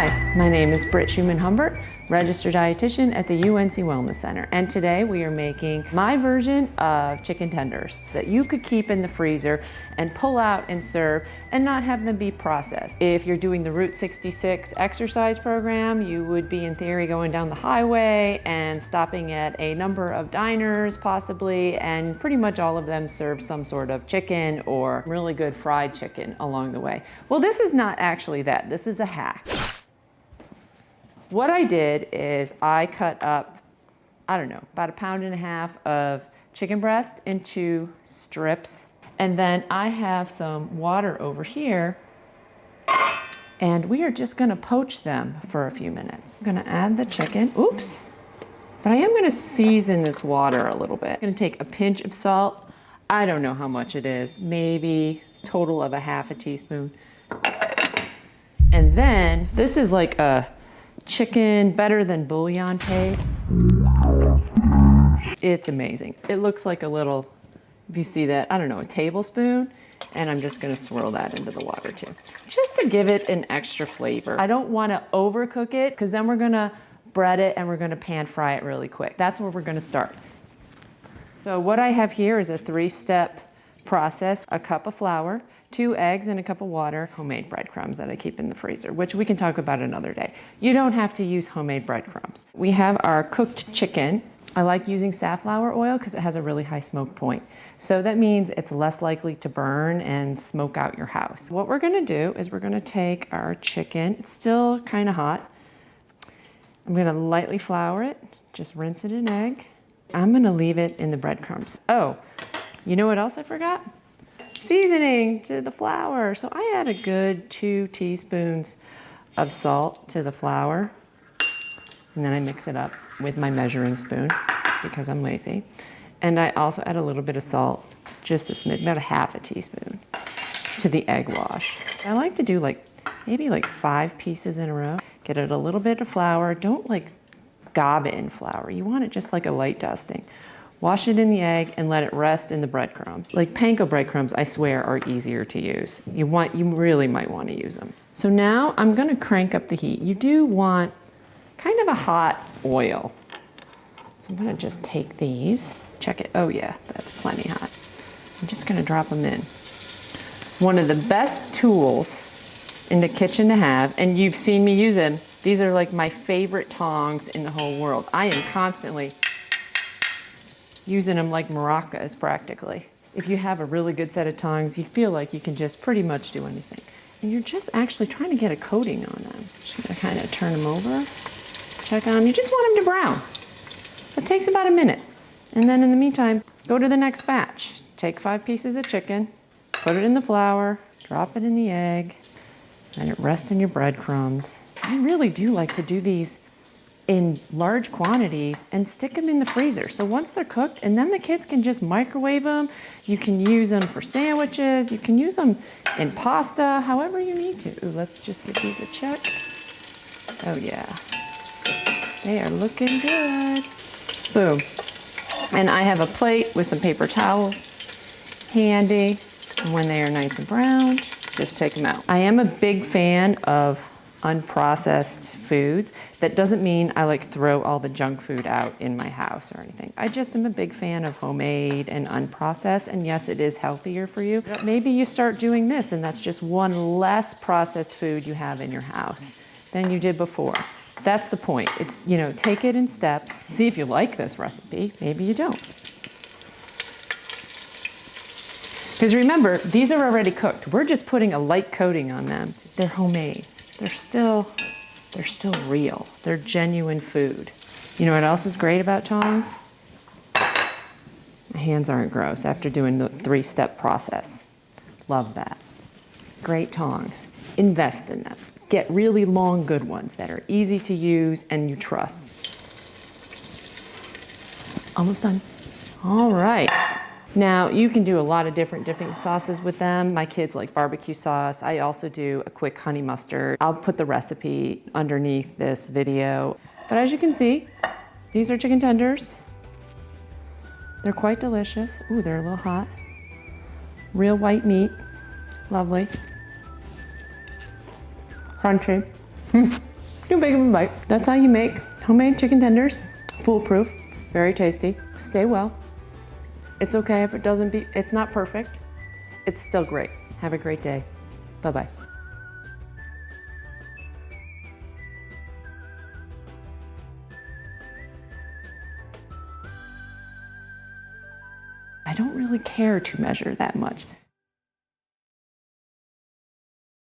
Hi, my name is Britt Humbert, registered dietitian at the UNC Wellness Center, and today we are making my version of chicken tenders that you could keep in the freezer and pull out and serve and not have them be processed. If you're doing the Route 66 exercise program, you would be in theory going down the highway and stopping at a number of diners possibly, and pretty much all of them serve some sort of chicken or really good fried chicken along the way. Well, this is not actually that. This is a hack. What I did is I cut up, I don't know, about 1.5 pounds of chicken breast into strips. And then I have some water over here, and we are just gonna poach them for a few minutes. I'm gonna add the chicken, oops. But I am gonna season this water a little bit. I'm gonna take a pinch of salt. I don't know how much it is, maybe total of 1/2 teaspoon. And then this is like a chicken better than bouillon paste. It's amazing. It looks like a little, if you see that, I don't know, a tablespoon, and I'm just gonna swirl that into the water too, just to give it an extra flavor. I don't wanna overcook it, because then we're gonna bread it and we're gonna pan fry it really quick. That's where we're gonna start. So what I have here is a 3-step process: a cup of flour, 2 eggs, and a cup of water, homemade breadcrumbs that I keep in the freezer, which we can talk about another day. You don't have to use homemade breadcrumbs. We have our cooked chicken. I like using safflower oil because it has a really high smoke point. So that means it's less likely to burn and smoke out your house. What we're gonna do is we're gonna take our chicken. It's still kind of hot. I'm gonna lightly flour it, just rinse it in egg. I'm gonna leave it in the breadcrumbs. Oh, you know what else I forgot? Seasoning to the flour. So I add a good 2 teaspoons of salt to the flour, and then I mix it up with my measuring spoon because I'm lazy. And I also add a little bit of salt, just a smidge, about 1/2 teaspoon, to the egg wash. I like to do maybe 5 pieces in a row. Get it a little bit of flour. Don't gob it in flour. You want it just like a light dusting. Wash it in the egg and let it rest in the breadcrumbs. Like panko breadcrumbs, I swear, are easier to use. You really might want to use them. So now I'm gonna crank up the heat. You do want kind of a hot oil. So I'm gonna just take these, check it. Oh yeah, that's plenty hot. I'm just gonna drop them in. One of the best tools in the kitchen to have, and you've seen me use them. These are like my favorite tongs in the whole world. I am constantly using them like maracas practically. If you have a really good set of tongs, you feel like you can just pretty much do anything. And you're just actually trying to get a coating on them. Just gonna kind of turn them over, check on them. You just want them to brown. It takes about a minute. And then in the meantime, go to the next batch. Take 5 pieces of chicken, put it in the flour, drop it in the egg, and it rests in your breadcrumbs. I really do like to do these in large quantities and stick them in the freezer. So once they're cooked, and then the kids can just microwave them. You can use them for sandwiches. You can use them in pasta, however you need to. Ooh, let's just give these a check. Oh yeah, they are looking good. Boom. And I have a plate with some paper towel handy. And when they are nice and brown, just take them out. I am a big fan of unprocessed foods. That doesn't mean I throw all the junk food out in my house or anything. I just am a big fan of homemade and unprocessed, and yes, it is healthier for you. But maybe you start doing this and that's just one less processed food you have in your house than you did before. That's the point. It's, take it in steps. See if you like this recipe. Maybe you don't. Because remember, these are already cooked. We're just putting a light coating on them. They're homemade. They're still real. They're genuine food. You know what else is great about tongs? My hands aren't gross after doing the 3-step process. Love that. Great tongs. Invest in them. Get really long, good ones that are easy to use and you trust. Almost done. All right. Now, you can do a lot of different dipping sauces with them. My kids like barbecue sauce. I also do a quick honey mustard. I'll put the recipe underneath this video. But as you can see, these are chicken tenders. They're quite delicious. Ooh, they're a little hot. Real white meat. Lovely. Crunchy. Too big of a bite. That's how you make homemade chicken tenders. Foolproof, very tasty, stay well. It's okay if it doesn't be, it's not perfect. It's still great. Have a great day. Bye-bye. I don't really care to measure that much.